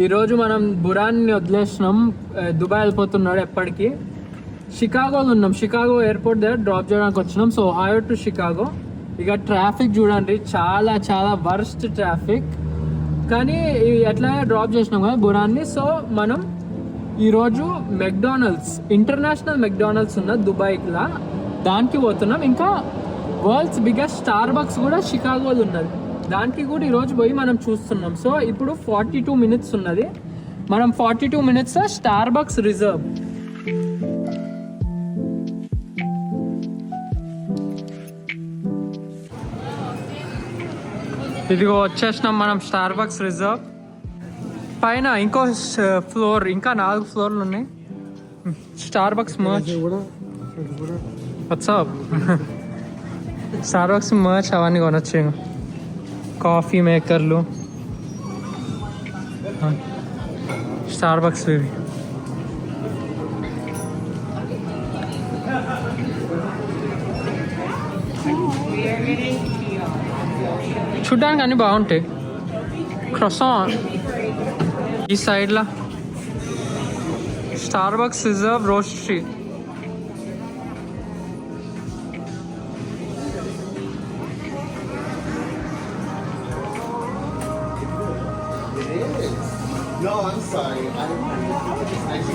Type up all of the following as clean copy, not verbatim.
ఈరోజు మనం బురాన్ని వదిలేసినాం. దుబాయ్ వెళ్ళిపోతున్నాడు ఎప్పటికీ. షికాగోలో ఉన్నాం. షికాగో ఎయిర్పోర్ట్ దగ్గర డ్రాప్ చేయడానికి వచ్చినాం. So ఓహాయో to Chicago. ఇక ట్రాఫిక్ చూడండి, చాలా చాలా వర్స్ట్ ట్రాఫిక్. కానీ ఎట్లా డ్రాప్ చేసినాం కదా బురాన్ని. సో మనం ఈరోజు మెక్డానల్డ్స్, ఇంటర్నేషనల్ మెక్డానల్డ్స్ ఉన్న దుబాయ్లా దానికి పోతున్నాం. ఇంకా వరల్డ్స్ బిగ్గెస్ట్ స్టార్ బక్స్ కూడా షికాగోలో ఉన్నది, దానికి కూడా ఈరోజు పోయి మనం చూస్తున్నాం. సో ఇప్పుడు 42 minutes ఉన్నది. మనం 42 minutes స్టార్ బక్స్ రిజర్వ్. ఇదిగో వచ్చేసినాం మనం స్టార్ బక్స్ రిజర్వ్ పైన. ఇంకో ఫ్లోర్, ఇంకా 4 ఫ్లోర్లు ఉన్నాయి. Starbucks merch WhatsApp Starbucks merch అవన్నీ కొనొచ్చు. కాఫీ మేకర్లు, స్టార్ బక్స్ ఇవి. చూడ్డానికి అన్నీ బాగుంటాయి. క్రొసాన్ ఈ సైడ్లో Starbucks reserve roastery.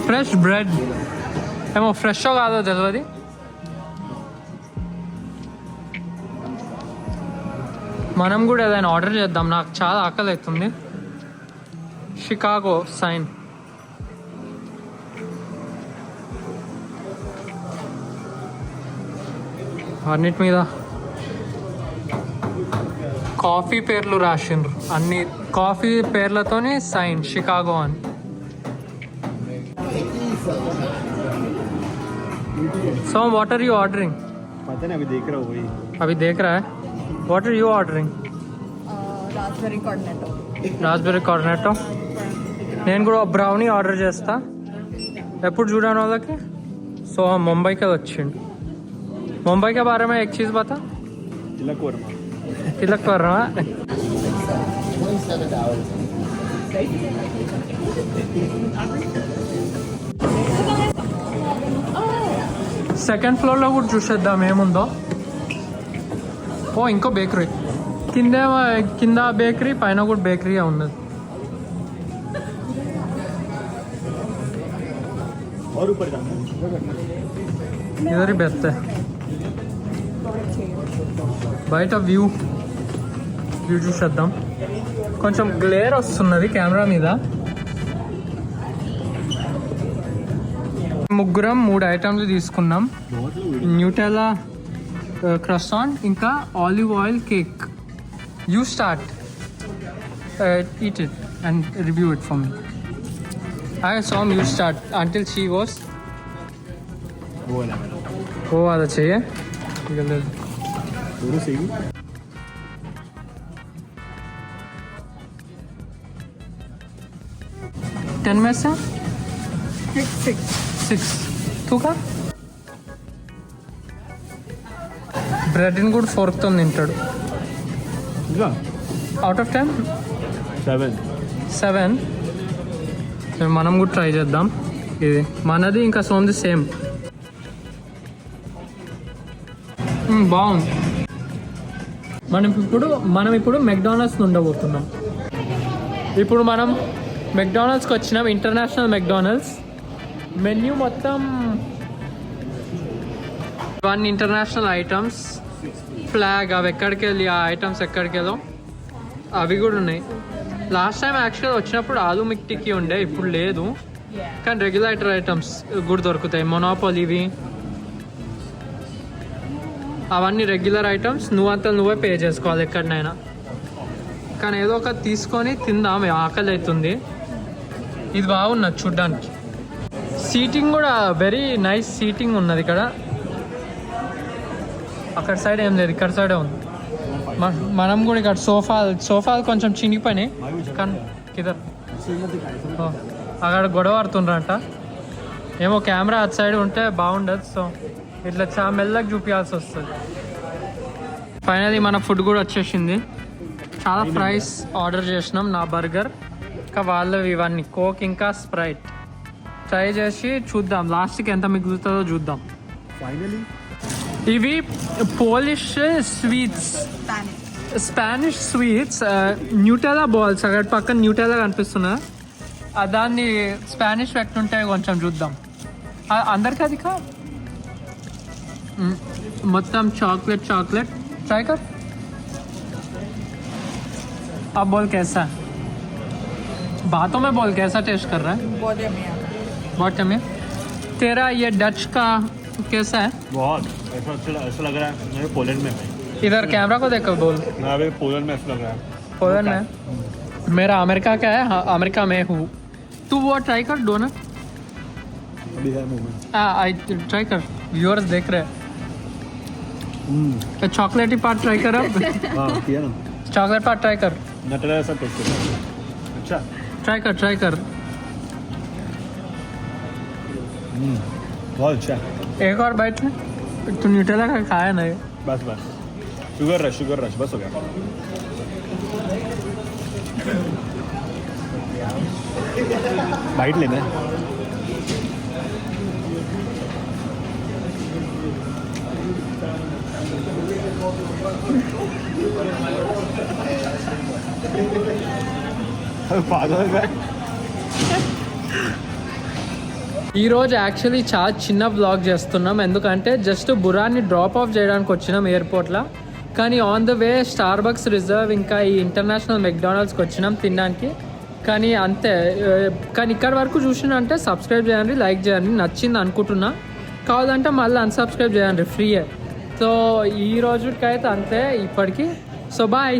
Fresh bread ఏమో ఫ్రెష్ కాదో తెలియదు. మనం కూడా ఏదైనా ఆర్డర్ చేద్దాం, నాకు చాలా ఆకలి అవుతుంది. Chicago sign. అన్నిటి మీద కాఫీ పేర్లు రాసిండ్రు, అన్ని కాఫీ పేర్లతోని సైన్ షికాగో అని. So what are you ordering? అవి देख रहा है. What are you ordering? Raspberry Cornetto. నేను కూడా బ్రౌనీ ఆర్డర్ చేస్తా. ఎప్పుడు చూడని వాళ్ళకి. సో ముంబైకి వచ్చిండు. ముంబై के बारे में एक चीज़ बता. तिलक वर्मा. సెకండ్ ఫ్లోర్లో కూడా చూసేద్దాం ఏముందో. ఓ ఇంకో బేకరీ కింద బేకరీ, పైన కూడా బేకరీ ఉన్నది. ఇదరి బెస్ట్. బయట వ్యూ చూసేద్దాం. కొంచెం గ్లేర్ వస్తున్నది కెమెరా మీద. ముగ్గురం 3 ఐటమ్లు తీసుకున్నాం. న్యూటెల్లా క్రసాన్ ఇంకా olive oil cake. You start eat it and review it for me. I saw you start until she was वो वाला चाहिए. दोनों सही. टेन में से 6 तू का బ్రెడ్ ని కూడా 4th తింటాడు. Out of 10 7. మనం కూడా ట్రై చేద్దాం. ఇది మనది ఇంకా సోమ్ది సేమ్. బాగుంది. మనం ఇప్పుడు మెక్డానల్డ్స్ ఉండబోతున్నాం. ఇప్పుడు మనం మెక్డానల్డ్స్కి వచ్చినాం. International McDonald's. మెన్యూ మొత్తం 1 ఇంటర్నేషనల్ ఐటమ్స్, ఫ్లాగ్ అవి ఎక్కడికి వెళ్ళి ఆ ఐటమ్స్ ఎక్కడికి వెళ్ళో అవి కూడా ఉన్నాయి. లాస్ట్ టైం యాక్చువల్గా వచ్చినప్పుడు ఆలు మిక్టికి ఉండే, ఇప్పుడు లేదు. కానీ రెగ్యులేటర్ ఐటమ్స్ కూడా దొరుకుతాయి. మొనాపోలీవి అవన్నీ రెగ్యులర్ ఐటమ్స్. నువ్వే పే చేసుకోవాలి ఎక్కడినైనా. కానీ ఏదో ఒకటి తీసుకొని తిందాం, ఆకలి అవుతుంది. ఇది బాగున్నది చూడ్డానికి. సీటింగ్ కూడా వెరీ నైస్ సీటింగ్ ఉన్నది ఇక్కడ. అక్కడ సైడ్ ఏం లేదు, ఇక్కడ సైడే ఉంది. మనం కూడా ఇక్కడ సోఫాలు కొంచెం చినిగిపోయినాయి. కానీ కిదర్ అక్కడ గొడవ ఆడుతుండ్రంట. ఏమో కెమెరా అటు సైడ్ ఉంటే బాగుండదు. సో ఇట్లా చాలా మెల్లగా చూపించాల్సి వస్తుంది. ఫైనల్లీ మన ఫుడ్ కూడా వచ్చేసింది. చాలా ఫ్రైస్ ఆర్డర్ చేసినాం. నా బర్గర్ ఇంకా వాళ్ళు ఇవన్నీ కోక్ ఇంకా స్ప్రైట్ ట్రై చేసి చూద్దాం లాస్ట్కి ఎంత మిగులుతుందో చూద్దాం. ఫైనలీ ఇవి Polish sweets, Spanish sweets, Nutella balls. అక్కడ పక్కన న్యూటెలా కనిపిస్తున్నా, దాన్ని స్పానిష్ పెట్టుంటే కొంచెం చూద్దాం. అందరికి అది కా మొత్తం చాక్లెట్ చాక్లెట్. ట్రై కర్. अब बोल कैसा है, बातों में बोल कैसा टेस्ट कर रहा है. बहुत यम्मी. तेरा ये डच का कैसा है? बहुत ऐसा लग रहा है मैं पोलैंड में हूँ. इधर कैमरा को देखकर बोल. मैं अभी पोलैंड में ऐसा लग रहा है. पोलैंड में मेरा अमेरिका का है. हाँ अमेरिका में हूँ. तू वो ट्राई कर डोनट. अभी है मोमेंट. आई ट्राई कर, व्यूअर्स देख रहे हैं. चॉकलेटी पार्ट ट्राई कर. अब हाँ किया ना. चॉकलेट पार्ट ट्राई कर. नटला ऐसा टेस्ट है. अच्छा ट्राई कर. बहुत अच्छा. एक और बाइट में. तू न्यूटेला का खाया नहीं. बस शुगर रश बस हो गया. बाइट लेना है. పాగల్ గా. ఈరోజు యాక్చువల్లీ చాలా చిన్న బ్లాగ్ చేస్తున్నాం, ఎందుకంటే జస్ట్ బురాన్ని డ్రాప్ ఆఫ్ చేయడానికి వచ్చినాం ఎయిర్పోర్ట్లో. కానీ on the way Starbucks reserve ఇంకా ఈ ఇంటర్నేషనల్ మెక్డానల్డ్స్కి వచ్చినాం తినడానికి. కానీ అంతే. కానీ ఇక్కడ వరకు చూసినంటే సబ్స్క్రైబ్ చేయండి, లైక్ చేయండి, నచ్చింది అనుకుంటున్నా. కావాలంటే మళ్ళీ అన్సబ్స్క్రైబ్ చేయండి, ఫ్రీయే. సో ఈ రోజుకైతే అంతే ఇప్పటికి. So bye.